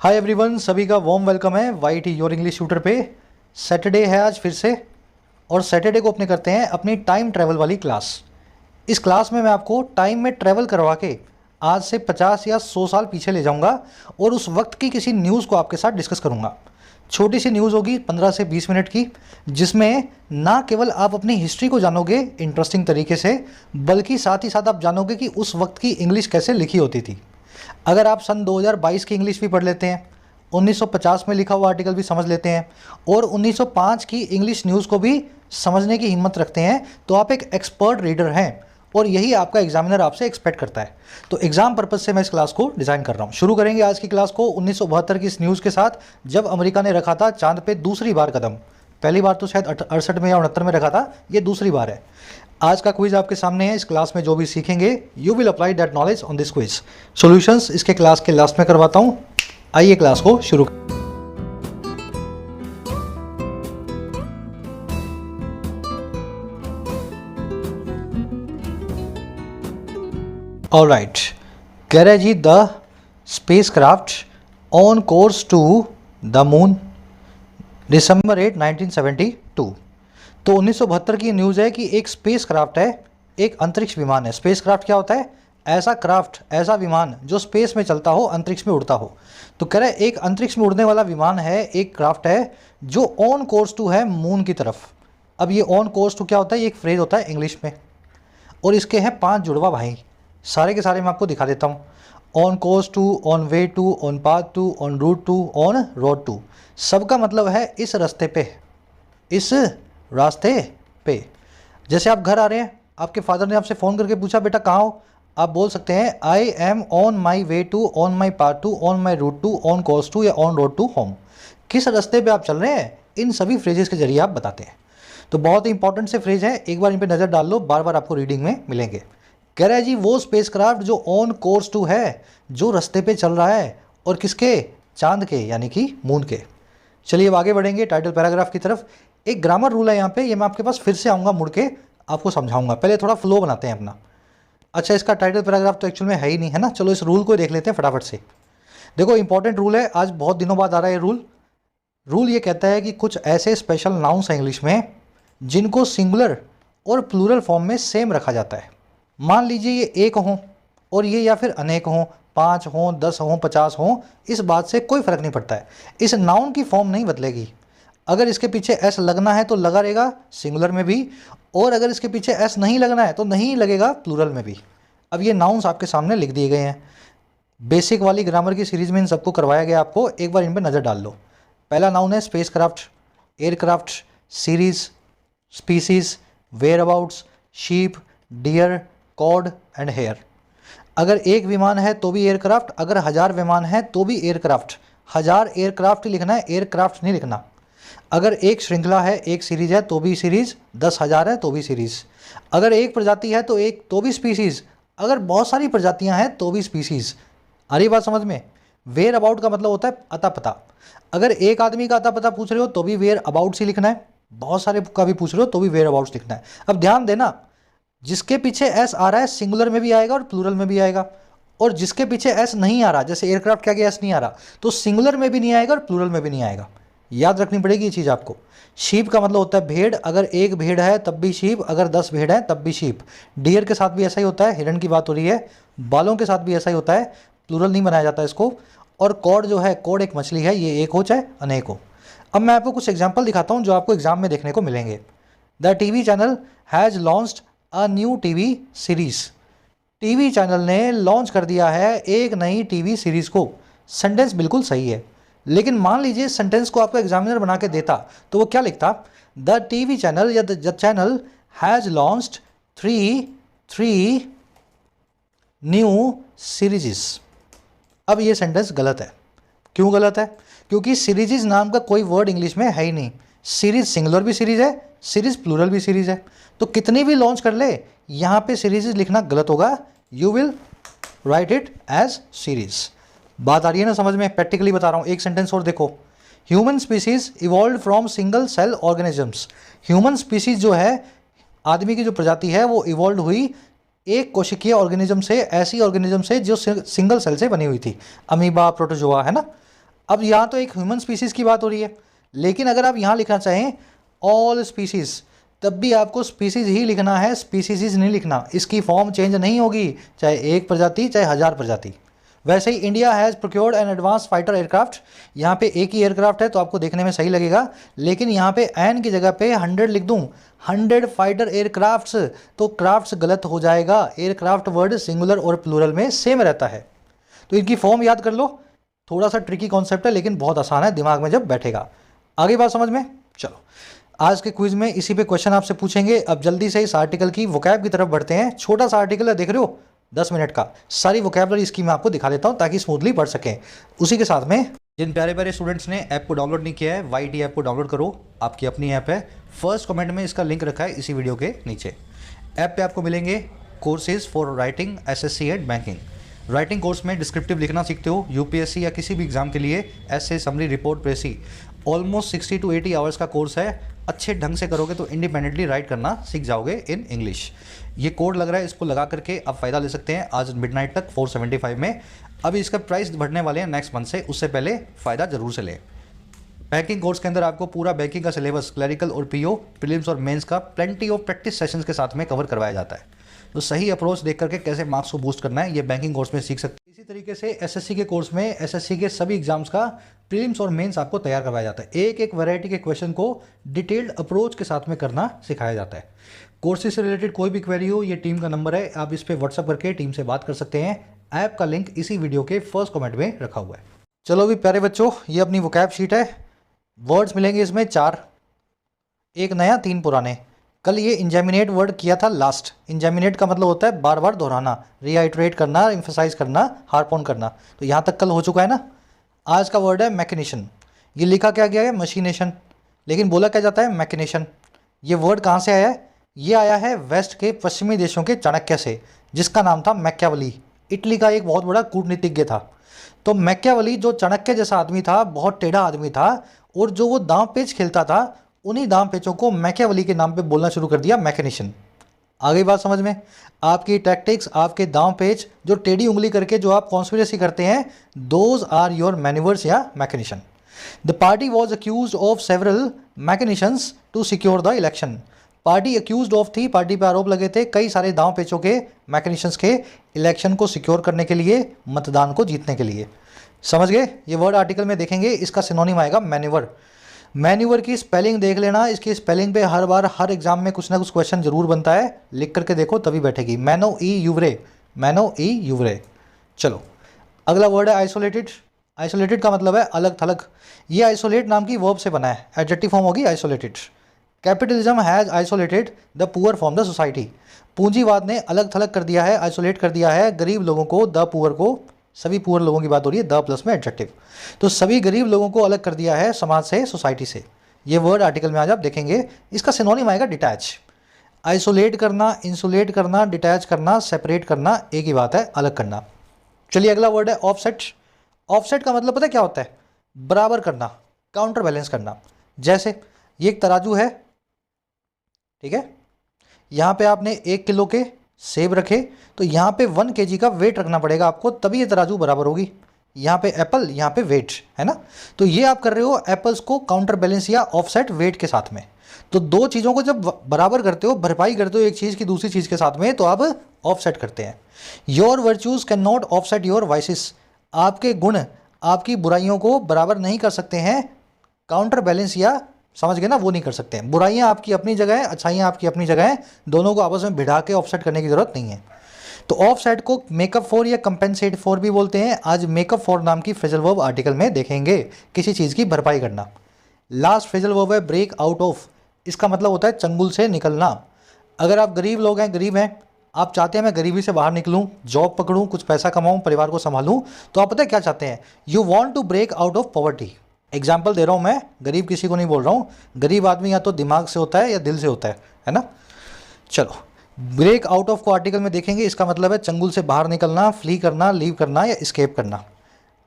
हाय everyone, सभी का warm welcome है Y T your English tutor पे। सैटरडे है आज फिर से, और सैटरडे को अपने करते हैं अपनी टाइम ट्रैवल वाली क्लास। इस क्लास में मैं आपको टाइम में ट्रैवल करवा के आज से 50 या 100 साल पीछे ले जाऊंगा और उस वक्त की किसी न्यूज़ को आपके साथ डिस्कस करूंगा। छोटी सी न्यूज़ होगी 15 से 20 मिनट की, जिसमें ना केवल आप अपनी हिस्ट्री को जानोगे इंटरेस्टिंग तरीके से, बल्कि साथ ही साथ आप जानोगे कि उस वक्त की इंग्लिश कैसे लिखी होती थी। अगर आप सन 2022 की इंग्लिश भी पढ़ लेते हैं, 1950 में लिखा हुआ आर्टिकल भी समझ लेते हैं और 1905 की इंग्लिश न्यूज़ को भी समझने की हिम्मत रखते हैं, तो आप एक एक्सपर्ट रीडर हैं और यही आपका एग्जामिनर आपसे एक्सपेक्ट करता है। तो एग्जाम पर्पज से मैं इस क्लास को डिज़ाइन कर रहा हूँ। शुरू करेंगे आज की क्लास को 1972 की इस न्यूज़ के साथ, जब अमेरिका ने रखा था चांद पे दूसरी बार कदम। पहली बार तो शायद 68 में या 69 में रखा था, ये दूसरी बार है। आज का क्विज आपके सामने है। इस क्लास में जो भी सीखेंगे you will apply that knowledge on this quiz. Solutions इसके क्लास के लास्ट में करवाता हूँ। आइए क्लास को शुरू। ऑलराइट, कह रहे जी the spacecraft on course to the moon, December 8, 1972। तो 1972 की न्यूज़ है कि एक स्पेस क्राफ्ट है, एक अंतरिक्ष विमान है। स्पेस क्राफ्ट क्या होता है? ऐसा क्राफ्ट, ऐसा विमान जो स्पेस में चलता हो, अंतरिक्ष में उड़ता हो। तो कह रहा है एक अंतरिक्ष में उड़ने वाला विमान है, एक क्राफ्ट है जो ऑन कोर्स टू है मून की तरफ। अब ये ऑन कोर्स टू क्या होता है? ये एक फ्रेज होता है इंग्लिश में, और इसके हैं 5 जुड़वा भाई। सारे के सारे मैं आपको दिखा देता हूँ। On course to, on way to, on path to, on route to, on road to. सबका मतलब है इस रास्ते पे, इस रास्ते पे। जैसे आप घर आ रहे हैं, आपके फादर ने आपसे फ़ोन करके पूछा बेटा कहाँ हो, आप बोल सकते हैं I am on my way to, on my path to, on my route to, on course to या ऑन रोड टू होम। किस रास्ते पे आप चल रहे हैं, इन सभी फ्रेजेस के जरिए आप बताते हैं। तो बहुत ही इंपॉर्टेंट से फ्रेज है, एक बार इन पे नज़र डाल लो, बार बार आपको रीडिंग में मिलेंगे। कह रहा है जी वो स्पेसक्राफ्ट जो ऑन कोर्स टू है, जो रास्ते पे चल रहा है, और किसके? चांद के, यानी कि मून के। चलिए अब आगे बढ़ेंगे टाइटल पैराग्राफ की तरफ। एक ग्रामर रूल है यहाँ पे, ये मैं आपके पास फिर से आऊँगा, मुड़ के आपको समझाऊंगा। पहले थोड़ा फ्लो बनाते हैं अपना। अच्छा, इसका टाइटल पैराग्राफ तो एक्चुअल में है ही नहीं, है ना। चलो इस रूल को देख लेते हैं फटाफट से। देखो इंपॉर्टेंट रूल है, आज बहुत दिनों बाद आ रहा है ये रूल ये कहता है कि कुछ ऐसे स्पेशल नाउन्स हैं इंग्लिश में जिनको सिंगुलर और प्लूरल फॉर्म में सेम रखा जाता है। मान लीजिए ये एक हों और ये या फिर अनेक हों, 5 हों, 10 हों, 50 हों, इस बात से कोई फ़र्क नहीं पड़ता है। इस नाउन की फॉर्म नहीं बदलेगी। अगर इसके पीछे एस लगना है तो लगा रहेगा सिंगुलर में भी, और अगर इसके पीछे एस नहीं लगना है तो नहीं लगेगा प्लूरल में भी। अब ये नाउन्स आपके सामने लिख दिए गए हैं। बेसिक वाली ग्रामर की सीरीज़ में इन सबको करवाया गया आपको, एक बार इन पर नज़र डाल लो। पहला नाउन है spacecraft, aircraft, series, species, whereabouts, sheep, deer, cod and hair. अगर एक विमान है तो भी एयरक्राफ्ट, अगर 1000 विमान है तो भी एयरक्राफ्ट। 1000 एयरक्राफ्ट ही लिखना है, एयरक्राफ्ट नहीं लिखना। अगर एक श्रृंखला है, एक सीरीज है तो भी सीरीज, 10,000 है तो भी सीरीज। अगर एक प्रजाति है तो भी स्पीसीज, अगर बहुत सारी प्रजातियां हैं तो भी स्पीसीज। आ रही बात समझ में? वेयर अबाउट का मतलब होता है अता पता। अगर एक आदमी का अता पता पूछ रहे हो तो भी वेयर अबाउट ही लिखना है, बहुत सारे का भी पूछ रहे हो तो भी वेयर अबाउट लिखना है। अब ध्यान देना, जिसके पीछे एस आ रहा है सिंगुलर में भी आएगा और प्लूरल में भी आएगा, और जिसके पीछे एस नहीं आ रहा, जैसे एयरक्राफ्ट के आगे एस नहीं आ रहा, तो सिंगुलर में भी नहीं आएगा और प्लूरल में भी नहीं आएगा। याद रखनी पड़ेगी ये चीज़ आपको। शीप का मतलब होता है भेड़, अगर एक भेड़ है तब भी शीप, अगर 10 भेड़ है तब भी शीप। डियर के साथ भी ऐसा ही होता है, हिरण की बात हो रही है। बालों के साथ भी ऐसा ही होता है, प्लूरल नहीं बनाया जाता इसको। और कॉड जो है, कॉड एक मछली है, ये एक हो चाहे अनेक हो। अब मैं आपको कुछ एग्जाम्पल दिखाता हूँ जो आपको एग्जाम में देखने को मिलेंगे। The TV channel has launched a new TV series. TV channel ने लॉन्च कर दिया है एक नई टीवी सीरीज़ को। सेंटेंस बिल्कुल सही है, लेकिन मान लीजिए सेंटेंस को आपका एग्जामिनर बना के देता तो वो क्या लिखता? द टीवी चैनल या the channel has launched three new series. अब ये सेंटेंस गलत है। क्यों गलत है? क्योंकि सीरीज़ नाम का कोई वर्ड इंग्लिश में है ही नहीं। सीरीज़ सिंगुलर भी सीरीज़ है, सीरीज़ प्लूरल भी सीरीज़ है, तो कितनी भी लॉन्च कर ले, यहाँ पे सीरीज़ लिखना गलत होगा। You will write it as series. बात आ रही है ना समझ में? प्रैक्टिकली बता रहा हूँ। एक सेंटेंस और देखो, human species evolve from single cell organisms. Human species जो है, आदमी की जो प्रजाति है, वो इवॉल्व हुई एक कोशिकीय ऑर्गेनिज्म से, ऐसी ऑर्गेनिज्म से जो सिंगल सेल से बनी हुई थी। अमीबा, प्रोटोजोआ, है ना। अब यहाँ तो एक ह्यूमन स्पीसीज़ की बात हो रही है, लेकिन अगर आप यहाँ लिखना चाहें ऑल स्पीसीज़, तब भी आपको स्पीसीज़ ही लिखना है, स्पीसीज़ नहीं लिखना, इसकी फॉर्म चेंज नहीं होगी, चाहे एक प्रजाति चाहे 1000 प्रजाति। वैसे ही India has procured an advance fighter aircraft, यहाँ पे एक ही एयरक्राफ्ट है तो आपको देखने में सही लगेगा, लेकिन यहाँ पे एन की जगह पे 100 लिख दूँ, 100 फाइटर एयरक्राफ्ट्स, तो क्राफ्ट्स गलत हो जाएगा, एयरक्राफ्ट वर्ड सिंगुलर और प्लूरल में सेम रहता है। तो इनकी फॉर्म याद कर लो, थोड़ा सा ट्रिकी कॉन्सेप्ट है लेकिन बहुत आसान है दिमाग में जब बैठेगा। आगे बात समझ में, चलो आज के क्विज में इसी पे क्वेश्चन आपसे पूछेंगे। अब जल्दी से इस आर्टिकल की वोकैब की तरफ बढ़ते हैं। छोटा सा आर्टिकल है, देख रहे हो, 10 मिनट का, सारी वोकैबलरी इसकी मैं आपको दिखा देता हूँ ताकि स्मूथली पढ़ सकें। उसी के साथ में जिन प्यारे प्यारे स्टूडेंट्स ने ऐप को डाउनलोड नहीं किया है, YT ऐप को डाउनलोड करो, आपकी अपनी ऐप है। फर्स्ट कमेंट में इसका लिंक रखा है इसी वीडियो के नीचे। ऐप पे आपको मिलेंगे courses for writing SSC and banking. Writing course में डिस्क्रिप्टिव लिखना सीखते हो, UPSC या किसी भी एग्जाम के लिए ऐसे summary report precis, almost 60 to 80 hours का कोर्स है। अच्छे ढंग से करोगे तो इंडिपेंडेंटली राइट करना सीख जाओगे इन इंग्लिश। ये कोड लग रहा है, इसको लगा करके आप फ़ायदा ले सकते हैं आज मिडनाइट तक 475 में। अभी इसका प्राइस बढ़ने वाले हैं नेक्स्ट मंथ से, उससे पहले फ़ायदा ज़रूर से लें। बैंकिंग कोर्स के अंदर आपको पूरा बैंकिंग का सिलेबस, क्लरिकल और PO, प्रीलिम्स और मेंस का प्लेंटी ऑफ प्रैक्टिस सेशंस के साथ में कवर करवाया जाता है। तो सही अप्रोच देख करके कैसे मार्क्स को बूस्ट करना है ये बैंकिंग कोर्स में सीख सकते हैं। इसी तरीके से SSC के कोर्स में SSC के सभी एग्जाम्स का प्रीलिम्स और मेंस आपको तैयार करवाया जाता है। एक एक वैरायटी के क्वेश्चन को डिटेल्ड अप्रोच के साथ में करना सिखाया जाता है। कोर्सेज से रिलेटेड कोई भी क्वेरी हो, ये टीम का नंबर है, आप इस पर व्हाट्सअप करके टीम से बात कर सकते हैं। ऐप का लिंक इसी वीडियो के फर्स्ट कमेंट में रखा हुआ है। चलो भी प्यारे बच्चों, ये अपनी वोकैब शीट है। वर्ड्स मिलेंगे इसमें 4, एक नया 3 पुराने। कल ये इंजेमिनेट वर्ड किया था लास्ट। इंजेमिनेट का मतलब होता है बार बार दोहराना, रीआइट्रेट करना, एम्फसाइज करना, हार्प ऑन करना। तो यहाँ तक कल हो चुका है ना। आज का वर्ड है मैकेनेशन। ये लिखा क्या गया है मशीनेशन, लेकिन बोला क्या जाता है मैकेनेशन। ये वर्ड कहाँ से आया है? ये आया है वेस्ट के पश्चिमी देशों के चाणक्य से, जिसका नाम था मैकियावेली। इटली का एक बहुत बड़ा कूटनीतिज्ञ था। तो मैकियावेली जो चाणक्य जैसा आदमी था, बहुत टेढ़ा आदमी था, और जो वो दांव पेच खेलता था, उन्हीं दांव पेचों को मैकियावेली के नाम पे बोलना शुरू कर दिया मैकेनेशन। आगे बात समझ में, आपकी टैक्टिक्स, आपके दांव पेच, जो टेढ़ी उंगली करके जो आप कॉन्स्पिरेसी करते हैं, दोज आर योर मैन्यूवर्स या machination. The party was accused of several machinations to secure the election. Party accuse of थी, पार्टी पे आरोप लगे थे कई सारे दांव पेचों के, मैकेनेशंस के, इलेक्शन को सिक्योर करने के लिए, मतदान को जीतने के लिए। समझ गए? ये वर्ड आर्टिकल में देखेंगे, इसका सिनोनिम आएगा मैन्यूवर। मैन्यूवर की स्पेलिंग देख लेना, इसकी स्पेलिंग पे हर बार हर एग्जाम में कुछ ना कुछ क्वेश्चन जरूर बनता है, लिख करके देखो तभी बैठेगी। मैनो ई यूवरे, मैनो ई यूवरे। चलो अगला वर्ड है आइसोलेटेड। आइसोलेटेड का मतलब है अलग थलग। ये आइसोलेट नाम की वर्ब से बना है, एडजेक्टिव फॉर्म होगी isolated. Capitalism has isolated the poor from the society. पूंजीवाद ने अलग थलग कर दिया है, आइसोलेट कर दिया है गरीब लोगों को, द पुअर को, सभी पुअर लोगों की बात हो रही है, द प्लस में एडजेक्टिव। तो सभी गरीब लोगों को अलग कर दिया है समाज से, सोसाइटी से। ये वर्ड आर्टिकल में आज आप देखेंगे। इसका सिनोनिम आएगा डिटैच। आइसोलेट करना, इंसुलेट करना, डिटैच करना, सेपरेट करना, एक ही बात है, अलग करना। चलिए अगला वर्ड है ऑफसेट। ऑफसेट का मतलब पता है क्या होता है? बराबर करना, काउंटर बैलेंस करना। जैसे ये एक तराजू है, ठीक है, यहाँ पे आपने 1 किलो के सेब रखे, तो यहाँ पे 1 kg का वेट रखना पड़ेगा आपको, तभी ये तराजू बराबर होगी। यहाँ पे एप्पल, यहाँ पे वेट है ना। तो ये आप कर रहे हो एप्पल्स को काउंटर बैलेंस या ऑफसेट वेट के साथ में। तो दो चीज़ों को जब बराबर करते हो, भरपाई करते हो एक चीज़ की दूसरी चीज़ के साथ में, तो आप ऑफसेट करते हैं। Your virtues can not offset your vices. आपके गुण आपकी बुराइयों को बराबर नहीं कर सकते हैं, काउंटर बैलेंस या, समझ गए ना, वो नहीं कर सकते हैं। बुराइयां आपकी अपनी जगह है, अच्छाइयां आपकी अपनी जगह है, दोनों को आपस में भिड़ा के ऑफसेट करने की जरूरत नहीं है। तो ऑफसेट को मेकअप फॉर या कंपेंसेट फॉर भी बोलते हैं। आज मेकअप फॉर नाम की फ्रेजल वर्ब आर्टिकल में देखेंगे, किसी चीज़ की भरपाई करना। लास्ट फ्रेजल वर्ब है ब्रेक आउट ऑफ। इसका मतलब होता है चंगुल से निकलना। अगर आप गरीब लोग हैं, गरीब हैं, आप चाहते हैं मैं गरीबी से बाहर निकलूं, जॉब पकड़ूं, कुछ पैसा कमाऊं, परिवार को संभालूं, तो आप पता है क्या चाहते हैं? You want to break out of poverty. Example दे रहा हूँ मैं, गरीब किसी को नहीं बोल रहा हूँ। गरीब आदमी या तो दिमाग से होता है या दिल से होता है ना। चलो ब्रेक आउट ऑफ को आर्टिकल में देखेंगे। इसका मतलब है चंगुल से बाहर निकलना, फ्ली करना, लीव करना या स्केप करना।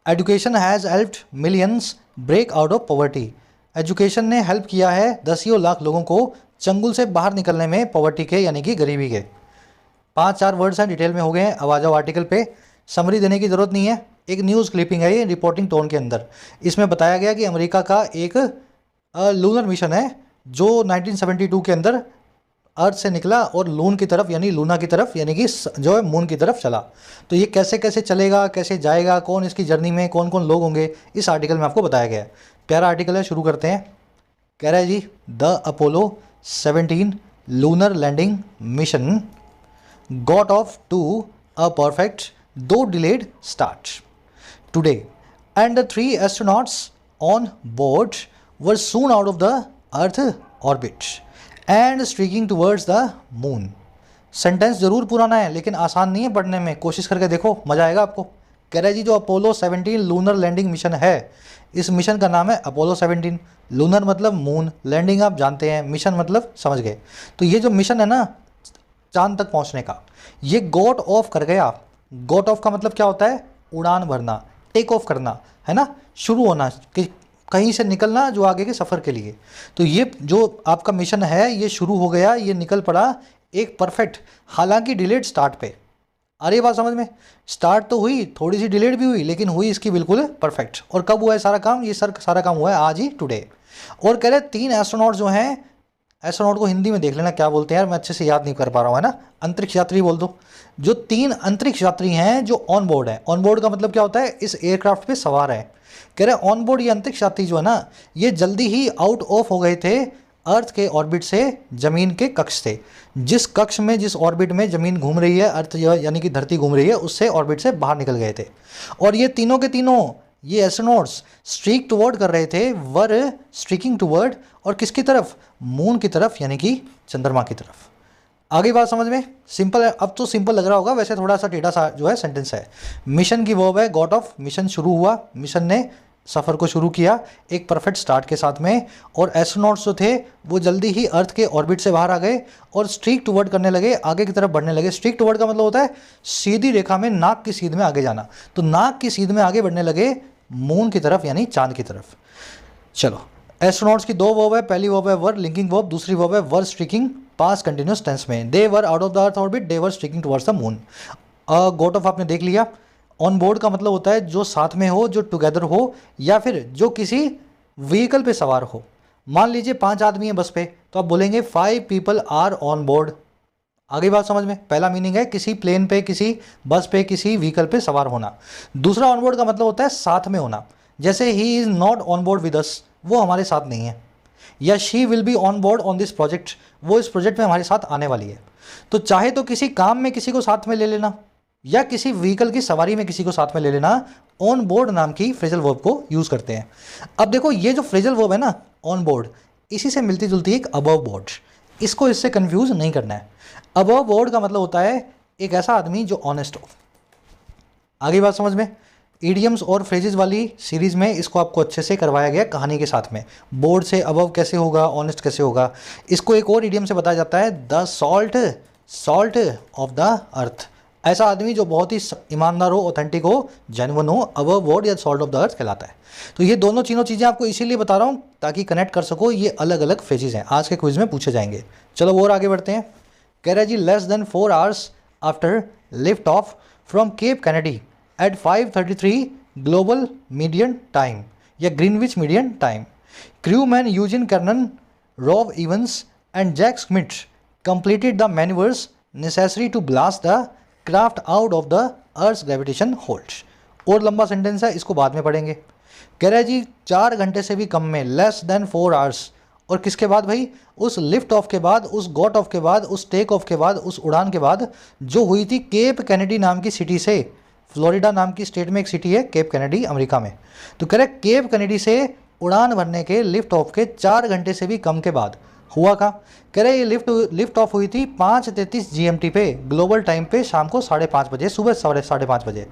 Education has helped millions break out of poverty. Education ने हेल्प किया है दसियों लाख लोगों को चंगुल से बाहर निकलने में, पॉवर्टी के यानी कि गरीबी के। 5-4 वर्ड्स हैं, डिटेल में हो गए हैं। अब आ जाओ आर्टिकल पे। समरी देने की ज़रूरत नहीं है, एक न्यूज़ क्लिपिंग है ये रिपोर्टिंग टोन के अंदर। इसमें बताया गया कि अमेरिका का एक लूनर मिशन है जो 1972 के अंदर अर्थ से निकला और लून की तरफ यानी लूना की तरफ यानी कि जो है मून की तरफ चला। तो ये कैसे कैसे चलेगा, कैसे जाएगा, कौन इसकी जर्नी में कौन कौन लोग होंगे, इस आर्टिकल में आपको बताया गया है। प्यारा आर्टिकल है, शुरू करते हैं। कह रहा है जी, the Apollo 17 lunar landing mission got off to a perfect though delayed start today and the 3 astronauts on board were soon out of the earth orbit and streaking towards the moon. Sentence जरूर पुराना है लेकिन आसान नहीं है पढ़ने में, कोशिश करके देखो, मज़ा आएगा आपको। कह रहा है जी, जो अपोलो 17 लूनर लैंडिंग मिशन है, इस मिशन का नाम है अपोलो 17। लूनर मतलब मून, लैंडिंग आप जानते हैं, मिशन मतलब समझ गए। तो ये जो मिशन है ना चांद तक पहुंचने का, ये गॉट ऑफ कर गया। गॉट ऑफ का मतलब क्या होता है? उड़ान भरना, टेक ऑफ करना, है ना, शुरू होना, कि कहीं से निकलना जो आगे के सफ़र के लिए। तो ये जो आपका मिशन है ये शुरू हो गया, ये निकल पड़ा एक परफेक्ट, हालांकि डिलेड स्टार्ट पे। अरे बात समझ में, स्टार्ट तो हुई, थोड़ी सी डिलेड भी हुई, लेकिन हुई इसकी बिल्कुल परफेक्ट। और कब हुआ है सारा काम? ये सारा काम हुआ है आज ही, टुडे। और कह रहे 3 एस्ट्रोनॉट जो हैं, एस्ट्रोनॉट को हिंदी में देख लेना क्या बोलते हैं यार, मैं अच्छे से याद नहीं कर पा रहा हूँ, है ना, अंतरिक्ष यात्री बोल दो। जो 3 अंतरिक्ष यात्री हैं जो ऑन बोर्ड है, ऑन बोर्ड का मतलब क्या होता है? इस एयरक्राफ्ट पे सवार है। कह रहे ऑन बोर्ड ये अंतरिक्ष यात्री जो है ना, ये जल्दी ही आउट ऑफ हो गए थे अर्थ के ऑर्बिट से, ज़मीन के कक्ष से। जिस कक्ष में, जिस ऑर्बिट में ज़मीन घूम रही है, अर्थ यानी कि धरती घूम रही है, उससे ऑर्बिट से बाहर निकल गए थे। और ये तीनों के तीनों ये एस्ट्रोनॉट्स स्ट्रीक टुवर्ड कर रहे थे, वर स्ट्रीकिंग टुवर्ड, और किसकी तरफ? मून की तरफ यानी कि चंद्रमा की तरफ। आगे बात समझ में? सिंपल है, अब तो सिंपल लग रहा होगा, वैसे थोड़ा सा टेढ़ा सा जो है सेंटेंस है। मिशन की वर्ब है गॉट ऑफ, मिशन शुरू हुआ, मिशन ने सफ़र को शुरू किया एक परफेक्ट स्टार्ट के साथ में। और एस्ट्रोनॉट्स जो थे वो जल्दी ही अर्थ के ऑर्बिट से बाहर आ गए और स्ट्रीक टुवर्ड करने लगे, आगे की तरफ बढ़ने लगे। स्ट्रीक टुवर्ड का मतलब होता है सीधी रेखा में, नाक की सीध में आगे जाना। तो नाक की सीध में आगे बढ़ने लगे मून की तरफ यानी चांद की तरफ। चलो, एस्ट्रोनॉट्स की 2 वर्ब है, पहली वर्ब है वर लिंकिंग वर्ब, दूसरी वर्ब है were streaking past continuous tense में। They were out of the earth orbit, they were streaking towards the moon. Got off आपने देख लिया। ऑन बोर्ड का मतलब होता है जो साथ में हो, जो टुगेदर हो, या फिर जो किसी व्हीकल पे सवार हो। मान लीजिए 5 आदमी हैं बस पे, तो आप बोलेंगे 5 पीपल आर ऑन बोर्ड। आगे बात समझ में? पहला मीनिंग है किसी प्लेन पे, किसी बस पे, किसी व्हीकल पे सवार होना। दूसरा ऑन बोर्ड का मतलब होता है साथ में होना, जैसे he is not on board with us, वो हमारे साथ नहीं है। या she will be on board on this project, वो इस प्रोजेक्ट में हमारे साथ आने वाली है। तो चाहे तो किसी काम में किसी को साथ में ले लेना, या किसी व्हीकल की सवारी में किसी को साथ में ले लेना, ऑन बोर्ड नाम की फ्रेजल वर्ब को यूज़ करते हैं। अब देखो ये जो फ्रेजल वर्ब है ना ऑन बोर्ड, इसी से मिलती जुलती एक अबव बोर्ड, इसको इससे कंफ्यूज नहीं करना है। अबव बोर्ड का मतलब होता है एक ऐसा आदमी जो ऑनेस्ट हो। आगे बात समझ में? ईडियम्स और फ्रेजेस वाली सीरीज़ में इसको आपको अच्छे से करवाया गया कहानी के साथ में। बोर्ड से अबव कैसे होगा, ऑनेस्ट कैसे होगा। इसको एक और ईडियम से बताया जाता है द सॉल्ट ऑफ द अर्थ। ऐसा आदमी जो बहुत ही ईमानदार हो, ऑथेंटिक हो, जेन्युइन हो, अबव बोर्ड या सॉल्ट ऑफ द अर्थ कहलाता है। तो ये दोनों चीज़ें आपको इसीलिए बता रहा हूँ ताकि कनेक्ट कर सको, ये अलग अलग फेजेस हैं, आज के क्विज में पूछे जाएंगे। चलो और आगे बढ़ते हैं। कह रहा है जी, less than 4 hours after lift off from Cape Kennedy at 5:33 global median time या Greenwich median time, crew man Eugene Cernan, Rob Evans and Jack Smith completed the maneuvers necessary to blast the craft out of the earth gravitation hold. और लंबा sentence है, इसको बाद में पढ़ेंगे। कह रहा है जी 4 घंटे से भी कम में, लेस देन 4 hours, और किसके बाद भाई? उस लिफ्ट ऑफ के बाद, उस गॉट ऑफ के बाद, उस टेक ऑफ के बाद, उस उड़ान के बाद जो हुई थी केप कैनेडी नाम की सिटी से। फ्लोरिडा नाम की स्टेट में एक सिटी है केप कैनेडी, अमेरिका में। तो कह रहे केप कैनेडी से उड़ान भरने के लिफ्ट ऑफ के 4 घंटे से भी कम के बाद हुआ का। कह रहे ये लिफ्ट ऑफ हुई थी 5:33 GMT पे, ग्लोबल टाइम पे, शाम को 5:30 बजे, सुबह 5:30 बजे।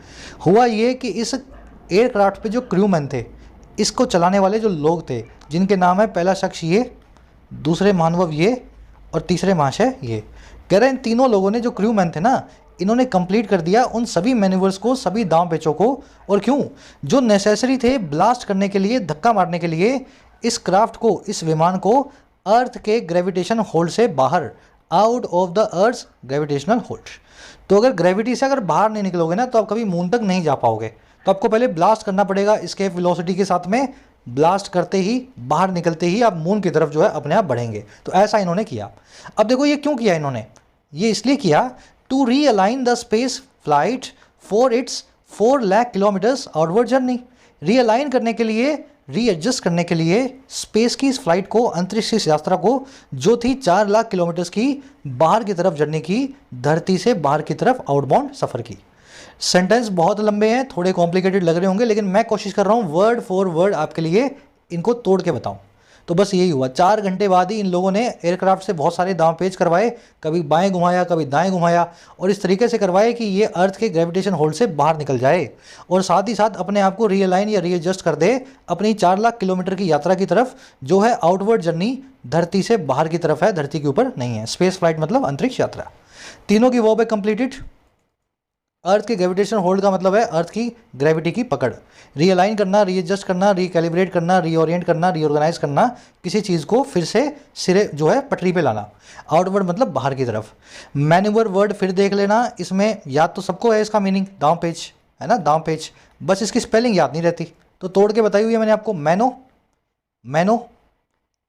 हुआ ये कि इस एयरक्राफ्ट पे जो क्रू मैन थे, इसको चलाने वाले जो लोग थे, जिनके नाम है पहला शख्स ये, दूसरे महानुभाव ये, और तीसरे महाशय ये। कह रहे हैं इन तीनों लोगों ने, जो क्रू मैन थे ना, इन्होंने कंप्लीट कर दिया उन सभी मैन्यूवर्स को, सभी दांव पेचों को। और क्यों? जो नेसेसरी थे ब्लास्ट करने के लिए, धक्का मारने के लिए इस क्राफ्ट को, इस विमान को अर्थ के ग्रेविटेशन होल्ड से बाहर, out of the earth gravitational hold. तो अगर ग्रेविटी से अगर बाहर नहीं निकलोगे ना, तो आप कभी मून तक नहीं जा पाओगे। तो आपको पहले ब्लास्ट करना पड़ेगा एस्केप वेलोसिटी के साथ में, ब्लास्ट करते ही बाहर निकलते ही आप मून की तरफ जो है अपने आप बढ़ेंगे। तो ऐसा इन्होंने किया। अब देखो ये क्यों किया इन्होंने, ये इसलिए किया to realign the space flight for its 4 lakh kilometres outward journey. Realign करने के लिए, रीएडजस्ट करने के लिए स्पेस की इस फ्लाइट को, अंतरिक्ष की यात्रा को, जो थी 4 लाख किलोमीटर्स की बाहर की तरफ जर्नी की, धरती से बाहर की तरफ आउटबाउंड सफ़र की। सेंटेंस बहुत लंबे हैं, थोड़े कॉम्प्लिकेटेड लग रहे होंगे, लेकिन मैं कोशिश कर रहा हूँ वर्ड फॉर वर्ड आपके लिए इनको तोड़ के बताऊँ। तो बस यही हुआ, 4 घंटे बाद ही इन लोगों ने एयरक्राफ्ट से बहुत सारे दांव पेच करवाए, कभी बाएं घुमाया कभी दाएं घुमाया, और इस तरीके से करवाए कि ये अर्थ के ग्रेविटेशन होल्ड से बाहर निकल जाए और साथ ही साथ अपने आप को रीअलाइन या रीएडजस्ट कर दे अपनी 4 लाख किलोमीटर की यात्रा की तरफ, जो है आउटवर्ड जर्नी, धरती से बाहर की तरफ है, धरती के ऊपर नहीं है। स्पेस फ्लाइट मतलब अंतरिक्ष यात्रा। तीनों की वर्ब है कंप्लीटेड। अर्थ के ग्रेविटेशन होल्ड का मतलब है अर्थ की ग्रेविटी की पकड़। रीअलाइन करना, रीएडजस्ट करना, रिकैलिब्रेट करना, रीओरिएंट करना, रीऑर्गेनाइज करना, किसी चीज़ को फिर से सिरे जो है पटरी पे लाना। आउटवर्ड मतलब बाहर की तरफ। मैन्यूवर वर्ड फिर देख लेना, इसमें याद तो सबको है इसका मीनिंग, दांव पेच है ना, दांव पेच, बस इसकी स्पेलिंग याद नहीं रहती, तो तोड़ के बताई हुई है मैंने आपको। मैनो, मैनो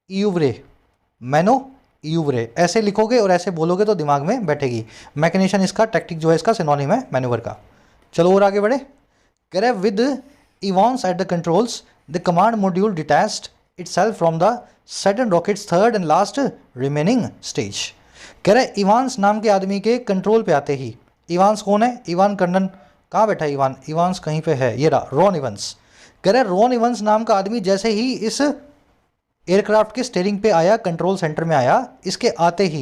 यूवरे, मैनो यूवरे, ऐसे लिखोगे और ऐसे बोलोगे तो दिमाग में बैठेगी। मैकेनिशन इसका, टैक्टिक जो है इसका सिनोनिम है मैन्यूवर का। चलो और आगे बढ़े। कह रहे with Evans at the controls the command module detached itself from the Saturn rockets third and last remaining stage. कह रहे इवांस नाम के आदमी के कंट्रोल पे आते ही, इवांस कौन है, इवान कर्नन, कहाँ बैठा है इवान, इवांस कहीं पे है, ये रहा रॉन इवंस। कह रहे रॉन इवंस नाम का आदमी जैसे ही इस एयरक्राफ्ट के स्टीयरिंग पे आया, कंट्रोल सेंटर में आया, इसके आते ही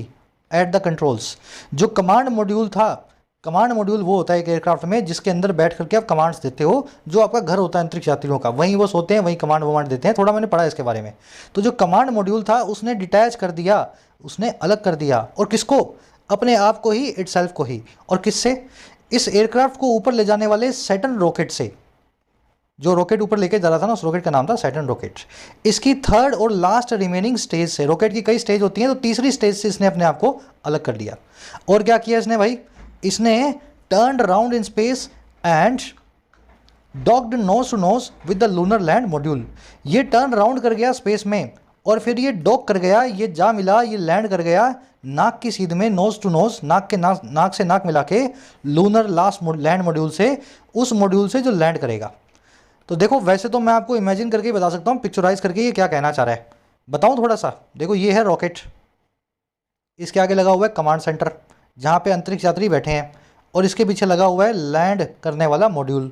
एट द कंट्रोल्स, जो कमांड मॉड्यूल था, कमांड मॉड्यूल वो होता है एक एयरक्राफ्ट में जिसके अंदर बैठ करके आप कमांड्स देते हो, जो आपका घर होता है अंतरिक्ष यात्रियों का, वहीं वो सोते हैं, वहीं कमांड वमांड देते हैं, थोड़ा मैंने पढ़ा इसके बारे में। तो जो कमांड मॉड्यूल था उसने डिटैच कर दिया, उसने अलग कर दिया, और किसको, अपने आप को ही, इटसेल्फ को ही। और किससे, इस एयरक्राफ्ट को ऊपर ले जाने वाले सैटर्न रॉकेट से। जो रॉकेट ऊपर लेके जा रहा था ना, उस रॉकेट का नाम था सैटर्न रॉकेट। इसकी थर्ड और लास्ट रिमेनिंग स्टेज से, रॉकेट की कई स्टेज होती हैं, तो तीसरी स्टेज से इसने अपने आप को अलग कर दिया। और क्या किया इसने भाई, इसने turned round in space and docked nose to nose with the lunar land module. ये टर्न राउंड कर गया स्पेस में, और फिर ये डॉक कर गया, ये जा मिला, ये लैंड कर गया नाक की सीध में, नोज टू नोज, नाक से नाक मिला के लूनर लास्ट लैंड मॉड्यूल से, उस मॉड्यूल से जो लैंड करेगा। तो देखो वैसे तो मैं आपको इमेजिन करके ही बता सकता हूँ, पिक्चराइज करके ये क्या कहना चाह रहा है बताऊँ थोड़ा सा। देखो ये है रॉकेट, इसके आगे लगा हुआ है कमांड सेंटर जहाँ पे अंतरिक्ष यात्री बैठे हैं, और इसके पीछे लगा हुआ है लैंड करने वाला मॉड्यूल।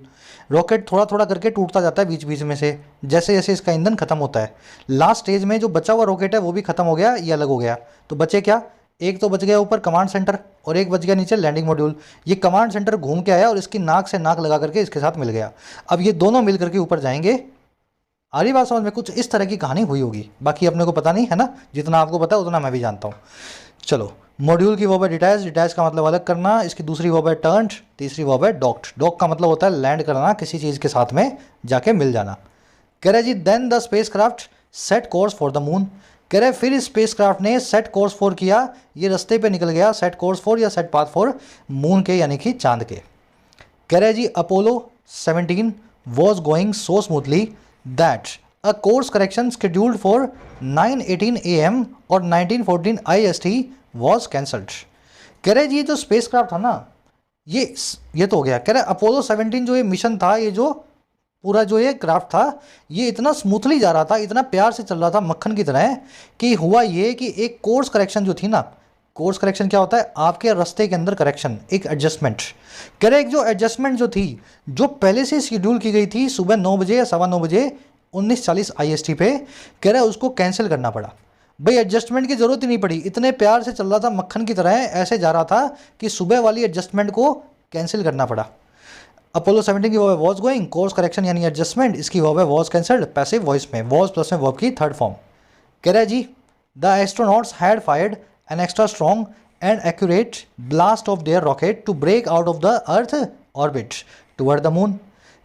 रॉकेट थोड़ा थोड़ा करके टूटता जाता है बीच बीच में से, जैसे जैसे इसका ईंधन खत्म होता है। लास्ट स्टेज में जो बचा हुआ रॉकेट है वो भी खत्म हो गया, ये अलग हो गया। तो बचे क्या, एक तो बच गया ऊपर कमांड सेंटर और एक बच गया नीचे लैंडिंग मॉड्यूल। ये कमांड सेंटर घूम के आया और इसकी नाक से नाक लगा करके इसके साथ मिल गया। अब ये दोनों मिल करके ऊपर जाएंगे। आ रही बात समझ में, कुछ इस तरह की कहानी हुई होगी, बाकी अपने को पता नहीं है ना, जितना आपको पता है उतना मैं भी जानता हूँ। चलो, मॉड्यूल की वर्ब है डिटैच, डिटैच का मतलब अलग करना, इसकी दूसरी वर्ब है टर्न्ड, तीसरी वर्ब है डॉक्ड। डॉक का मतलब होता है लैंड करना, किसी चीज़ के साथ में जाके मिल जाना। कह रहे जी then the spacecraft set course for the moon. कह रहे फिर स्पेस क्राफ्ट ने सेट कोर्स फॉर किया, ये रास्ते पे निकल गया, सेट कोर्स फॉर या सेट पाथ फॉर मून के, यानी कि चांद के। कह रहे जी Apollo 17 was going so smoothly that a course correction scheduled for 9:18 AM और 19:14 IST वॉज कैंसल्ड। कह रहे जी जो स्पेस क्राफ्ट था ना, ये तो हो गया। कह रहे अपोलो 17 जो ये मिशन था, ये जो पूरा जो ये क्राफ्ट था, ये इतना स्मूथली जा रहा था, इतना प्यार से चल रहा था मक्खन की तरह, कि हुआ ये कि एक कोर्स करेक्शन जो थी ना, कोर्स करेक्शन क्या होता है, आपके रास्ते के अंदर करेक्शन, एक एडजस्टमेंट। कह रहे एक जो एडजस्टमेंट जो थी, जो पहले से शेड्यूल की गई थी सुबह 9 बजे या 9:15 बजे 19:40 IST पे, कह रहे उसको कैंसिल करना पड़ा। भाई एडजस्टमेंट की जरूरत ही नहीं पड़ी, इतने प्यार से चल रहा था मक्खन की तरह, ऐसे जा रहा था कि सुबह वाली एडजस्टमेंट को कैंसिल करना पड़ा। अपोलो 17 की वर्ब है वॉज गोइंग, कोर्स करेक्शन यानी एडजस्टमेंट, इसकी वर्ब है वॉज कैंसल्ड, पैसिव वॉइस में, वॉज प्लस में वर्ब की थर्ड फॉर्म। कह रहा है जी the astronauts had fired an extra strong and accurate blast off their rocket to break out of the earth orbit toward the moon.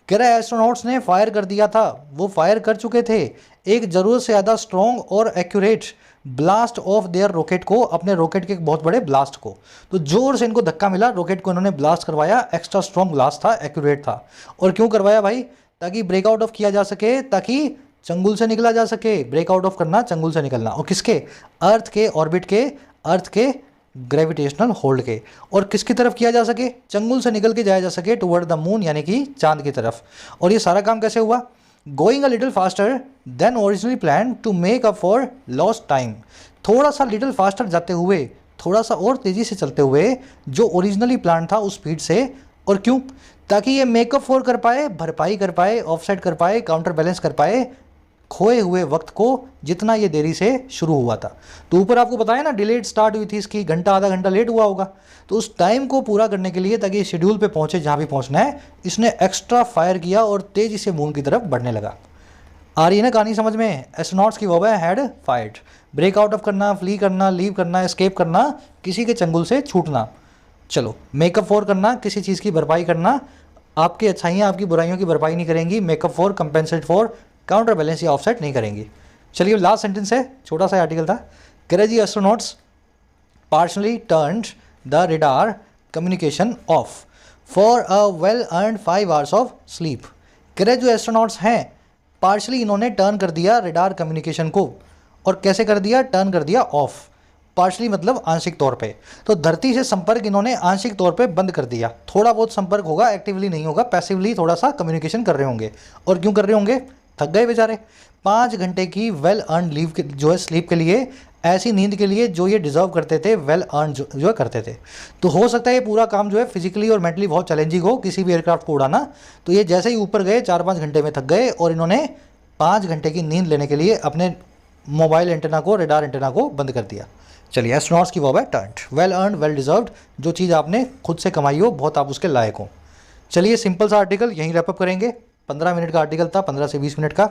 कह रहा है एस्ट्रोनॉट्स ने फायर कर दिया था, वो फायर कर चुके थे एक ज़रूरत से ज़्यादा स्ट्रॉन्ग और accurate blast off their rocket को, अपने रॉकेट के एक बहुत बड़े ब्लास्ट को। तो जोर से इनको धक्का मिला, रॉकेट को इन्होंने ब्लास्ट करवाया, एक्स्ट्रा स्ट्रॉन्ग ब्लास्ट था, एक्यूरेट था। और क्यों करवाया भाई? ताकि ब्रेकआउट ऑफ किया जा सके, ताकि चंगुल से निकला जा सके। ब्रेकआउट ऑफ करना, चंगुल से निकलना, और किसके? अर्थ के ऑर्बिट के, अर्थ के ग्रेविटेशनल होल्ड के। और किसकी तरफ किया जा सके? चंगुल से निकल के जाया जा सके टुवर्ड द मून, यानी कि चांद की तरफ। और ये सारा काम कैसे हुआ? Going a little faster than originally plan to make up for lost time. थोड़ा सा लिटिल फास्टर जाते हुए, थोड़ा सा और तेज़ी से चलते हुए जो ओरिजिनली प्लान था उस स्पीड से। और क्यों? ताकि ये मेकअप फॉर कर पाए, भरपाई कर पाए, ऑफसेट कर पाए, काउंटर बैलेंस कर पाए खोए हुए वक्त को, जितना ये देरी से शुरू हुआ था। तो ऊपर आपको बताया ना डिलेड स्टार्ट हुई थी इसकी, घंटा आधा घंटा लेट हुआ होगा। तो उस टाइम को पूरा करने के लिए, ताकि शेड्यूल पे पहुंचे जहाँ भी पहुंचना है, इसने एक्स्ट्रा फायर किया और तेज़ी से मून की तरफ बढ़ने लगा। आ रही है ना कहानी समझ में? एस्ट्रोनॉट्स की वर्ब है हैड फायर्ड। ब्रेकआउट ऑफ करना, फ्ली करना, लीव करना, एस्केप करना, किसी के चंगुल से छूटना। चलो, मेकअप फॉर करना, किसी चीज़ की भरपाई करना। आपकी अच्छाइयाँ आपकी बुराइयों की भरपाई नहीं करेंगी। Makeup for, compensate for, counter balance या ऑफसेट नहीं करेंगी। चलिए लास्ट सेंटेंस है, छोटा सा आर्टिकल था। करेजी astronauts partially turned the radar communication off for a well earned 5 hours of sleep। करें जो एस्ट्रोनॉट्स हैं, पार्शली इन्होंने टर्न कर दिया रेडार कम्युनिकेशन को। और कैसे कर दिया? टर्न कर दिया ऑफ। पार्शली मतलब आंशिक तौर पे। तो धरती से संपर्क इन्होंने आंशिक तौर पे बंद कर दिया। थोड़ा बहुत संपर्क होगा, एक्टिवली नहीं होगा, पैसिवली थोड़ा सा कम्युनिकेशन कर रहे होंगे। और क्यों कर रहे होंगे? थक गए बेचारे। 5 घंटे की वेल अर्न लीव जो है स्लीप के लिए, ऐसी नींद के लिए जो ये डिजर्व करते थे, वेल अर्न जो है करते थे। तो हो सकता है ये पूरा काम जो है फिजिकली और मेंटली बहुत चैलेंजिंग हो किसी भी एयरक्राफ्ट को उड़ाना। तो ये जैसे ही ऊपर गए 4-5 घंटे में थक गए और इन्होंने 5 घंटे की नींद लेने के लिए अपने मोबाइल एंटेना को, रेडार एंटेना को बंद कर दिया। चलिए, एस्ट्रोनॉट्स की वर्ब है turned. Well earn, well deserved, जो चीज़ आपने खुद से कमाई हो, बहुत आप उसके लायक हो। चलिए, सिंपल सा आर्टिकल यहीं रैपअप करेंगे। 15 मिनट का आर्टिकल था, 15 से 20 मिनट का।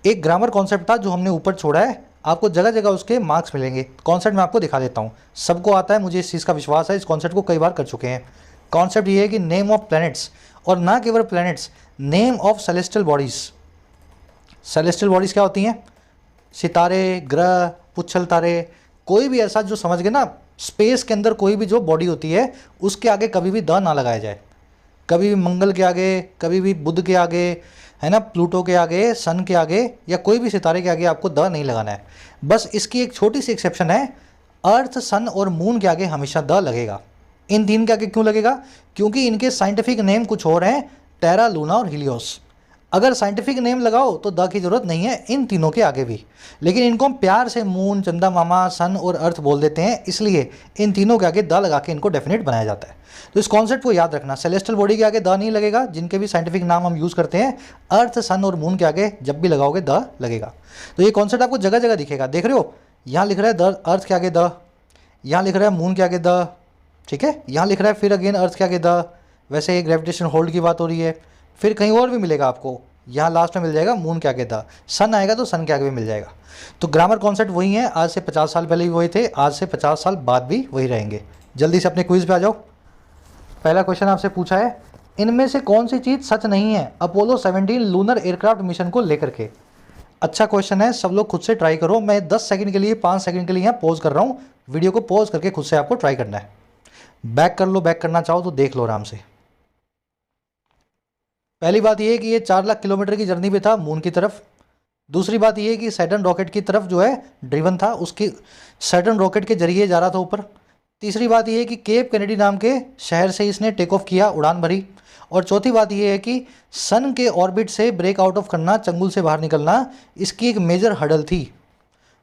एक ग्रामर कॉन्सेप्ट था जो हमने ऊपर छोड़ा है, आपको जगह जगह उसके मार्क्स मिलेंगे। कॉन्सेप्ट मैं आपको दिखा देता हूँ, सबको आता है, मुझे इस चीज़ का विश्वास है, इस कॉन्सेप्ट को कई बार कर चुके हैं। कॉन्सेप्ट ये है कि नेम ऑफ प्लैनेट्स, और ना केवल planets, name of celestial bodies. Celestial bodies क्या होती हैं? सितारे, ग्रह, पुच्छल तारे, कोई भी ऐसा जो समझ गए ना, स्पेस के अंदर कोई भी जो बॉडी होती है उसके आगे कभी भी द ना लगाया जाए। कभी भी मंगल के आगे, कभी भी बुध के आगे, है ना, प्लूटो के आगे, सन के आगे, या कोई भी सितारे के आगे आपको द नहीं लगाना है। बस इसकी एक छोटी सी एक्सेप्शन है, अर्थ, सन और मून के आगे हमेशा द लगेगा। इन तीन के आगे क्यों लगेगा? क्योंकि इनके साइंटिफिक नेम कुछ और हैं, टेरा, लूना और हीलियोस। अगर साइंटिफिक नेम लगाओ तो द की ज़रूरत नहीं है इन तीनों के आगे भी, लेकिन इनको हम प्यार से मून, चंदा मामा, सन और अर्थ बोल देते हैं, इसलिए इन तीनों के आगे द लगा के इनको डेफिनेट बनाया जाता है। तो इस कॉन्सेप्ट को याद रखना, सेलेस्टियल बॉडी के आगे द नहीं लगेगा, जिनके भी साइंटिफिक नाम हम यूज़ करते हैं, अर्थ, सन और मून के आगे जब भी लगाओगे द लगेगा। तो ये कॉन्सेप्ट आपको जगह जगह दिखेगा, देख रहे हो, यहाँ लिख रहा है द अर्थ के आगे द, यहाँ लिख रहा है मून के आगे द, ठीक है, यहाँ लिख रहा है फिर अगेन अर्थ के आगे द। वैसे ये ग्रेविटेशन होल्ड की बात हो रही है, फिर कहीं और भी मिलेगा आपको, यहाँ लास्ट में मिल जाएगा मून के आगे द, सन आएगा तो सन के आगे भी मिल जाएगा। तो ग्रामर कॉन्सेप्ट वही है, आज से 50 साल पहले भी वही थे, आज से 50 साल बाद भी वही रहेंगे। जल्दी से अपने क्विज पे आ जाओ। पहला क्वेश्चन आपसे पूछा है, इनमें से कौन सी चीज़ सच नहीं है अपोलो 17 लूनर एयरक्राफ्ट मिशन को लेकर के? अच्छा क्वेश्चन है, सब लोग खुद से ट्राई करो। मैं 10 सेकंड के लिए, 5 सेकंड के लिए यहाँ पॉज कर रहा हूँ, वीडियो को पॉज करके खुद से आपको ट्राई करना है। बैक कर लो, बैक करना चाहो तो देख लो आराम से। पहली बात यह है कि ये 4 लाख किलोमीटर की जर्नी पे था मून की तरफ। दूसरी बात यह है कि सैटर्न रॉकेट की तरफ जो है ड्रिवन था, उसकी सैटर्न रॉकेट के जरिए जा रहा था ऊपर। तीसरी बात यह है कि केप कैनेडी नाम के शहर से इसने टेक ऑफ किया, उड़ान भरी। और चौथी बात यह है कि सन के ऑर्बिट से ब्रेक आउट ऑफ करना, चंगुल से बाहर निकलना, इसकी एक मेजर हडल थी।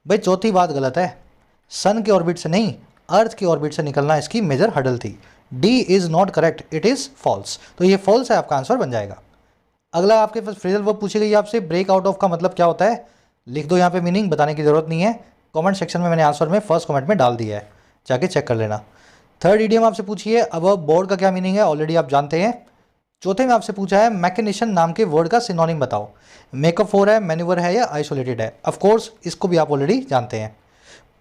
भाई चौथी बात गलत है, सन के ऑर्बिट से नहीं, अर्थ की ऑर्बिट से निकलना इसकी मेजर हडल थी। D is not correct, it is false. तो ये फॉल्स है, आपका आंसर बन जाएगा। अगला आपके पास फ्रेजल वर्ब पूछी गई आपसे, ब्रेक आउट ऑफ का मतलब क्या होता है? लिख दो यहाँ पे, मीनिंग बताने की ज़रूरत नहीं है, कमेंट सेक्शन में मैंने आंसर में फर्स्ट कमेंट में डाल दिया है, जाके चेक कर लेना। थर्ड इडियम आपसे पूछिए, अब बोर्ड का क्या मीनिंग है, ऑलरेडी आप जानते हैं। चौथे में आपसे पूछा है मैकेनिशन नाम के वर्ड का सिनोनिम बताओ। मेकअप फॉर है, मैन्यूवर है या आइसोलेटेड है? ऑफकोर्स इसको भी आप ऑलरेडी जानते हैं।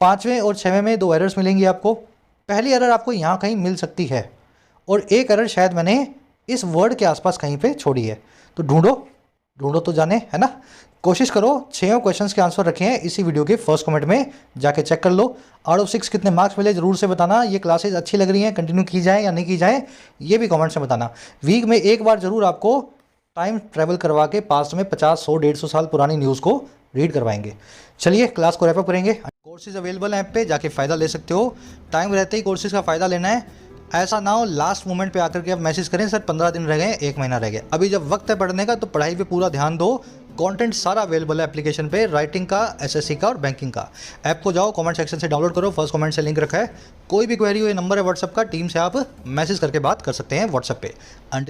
पाँचवें और छवें में 2 एरर्स मिलेंगी आपको। पहली एरर आपको यहाँ कहीं मिल सकती है और एक एरर शायद मैंने इस वर्ड के आसपास कहीं पे छोड़ी है, तो ढूंढो तो जाने, है ना। कोशिश करो 6 क्वेश्चंस के आंसर रखे हैं इसी वीडियो के फर्स्ट कमेंट में, जाके चेक कर लो। आउट ऑफ 6 कितने मार्क्स मिले जरूर से बताना। ये क्लासेज अच्छी लग रही हैं, कंटिन्यू की जाए या नहीं की जाए, ये भी कमेंट्स में बताना। वीक में एक बार जरूर आपको टाइम ट्रैवल करवा के पास्ट में 50, 100, 150 साल पुरानी न्यूज़ को रीड करवाएंगे। चलिए क्लास को रैपअप करेंगे। कोर्सेज अवेलेबल हैं ऐप पे, जाके फ़ायदा ले सकते हो। टाइम रहते ही कोर्सेज का फ़ायदा लेना है, ऐसा ना हो लास्ट मोमेंट पे आकर के आप मैसेज करें सर 15 दिन रह गए, 1 महीना रह गया। अभी जब वक्त है पढ़ने का तो पढ़ाई पे पूरा ध्यान दो। कंटेंट सारा अवेलेबल है एप्लीकेशन पे, राइटिंग का, एसएससी का और बैंकिंग का। ऐप को जाओ, कमेंट सेक्शन से डाउनलोड करो, फर्स्ट कमेंट से लिंक रखा है। कोई भी क्वेरी हो, ये नंबर है व्हाट्सएप का, टीम से आप मैसेज करके बात कर सकते हैं व्हाट्सएप पे।